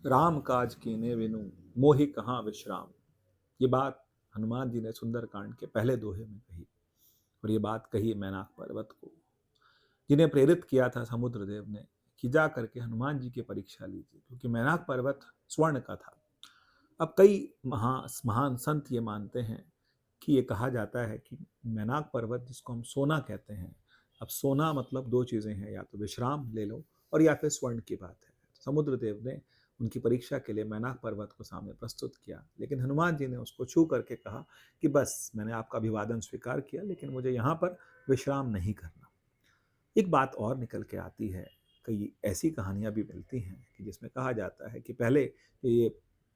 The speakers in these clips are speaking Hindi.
राम काज कीने बिनु मोहि कहाँ विश्राम। ये बात हनुमान जी ने सुंदरकांड के पहले दोहे में कही। और ये बात कही मैनाक पर्वत को, जिन्हें प्रेरित किया था समुद्र देव ने कि जा करके हनुमान जी की परीक्षा लीजिए, क्योंकि मैनाक पर्वत स्वर्ण का था। अब कई महान संत ये मानते हैं कि ये कहा जाता है कि मैनाक पर्वत, जिसको हम सोना कहते हैं, अब सोना मतलब दो चीज़ें हैं, या तो विश्राम ले लो और या फिर स्वर्ण की बात है। समुद्र देव ने उनकी परीक्षा के लिए मैनाक पर्वत को सामने प्रस्तुत किया, लेकिन हनुमान जी ने उसको छू करके कहा कि बस मैंने आपका अभिवादन स्वीकार किया, लेकिन मुझे यहाँ पर विश्राम नहीं करना। एक बात और निकल के आती है, कई ऐसी कहानियां भी मिलती हैं कि जिसमें कहा जाता है कि पहले ये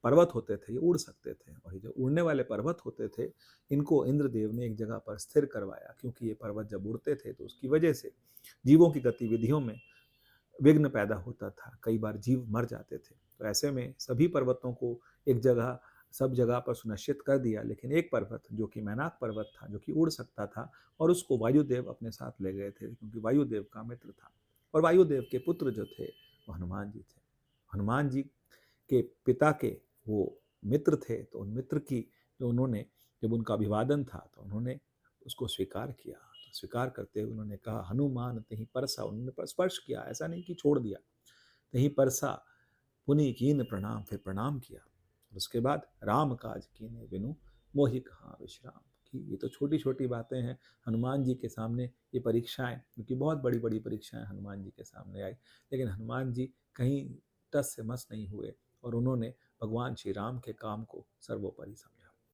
पर्वत होते थे, ये उड़ सकते थे, और ये जो उड़ने वाले पर्वत होते थे, इनको इंद्रदेव ने एक जगह पर स्थिर करवाया, क्योंकि ये पर्वत जब उड़ते थे तो उसकी वजह से जीवों की गतिविधियों में विघ्न पैदा होता था, कई बार जीव मर जाते थे। तो ऐसे में सभी पर्वतों को एक जगह, सब जगह पर सुनिश्चित कर दिया, लेकिन एक पर्वत जो कि मैनाक पर्वत था, जो कि उड़ सकता था, और उसको वायुदेव अपने साथ ले गए थे, क्योंकि वायुदेव का मित्र था। और वायुदेव के पुत्र जो थे वो हनुमान जी थे। हनुमान जी के पिता के वो मित्र थे, तो उन मित्र की जो उन्होंने, जब उनका अभिवादन था तो उन्होंने उसको स्वीकार किया। तो स्वीकार करते हुए उन्होंने कहा, हनुमान तही परसा, उन्होंने स्पर्श किया, ऐसा नहीं कि छोड़ दिया। तही परसा पुनि कीन प्रणाम, फिर प्रणाम किया। और उसके बाद राम काज कीने बिनु मोहि कहाँ विश्राम। कि ये तो छोटी छोटी बातें हैं हनुमान जी के सामने, ये परीक्षाएं, क्योंकि बहुत बड़ी बड़ी परीक्षाएं हनुमान जी के सामने आई, लेकिन हनुमान जी कहीं टस से मस नहीं हुए, और उन्होंने भगवान श्री राम के काम को सर्वोपरि समझा।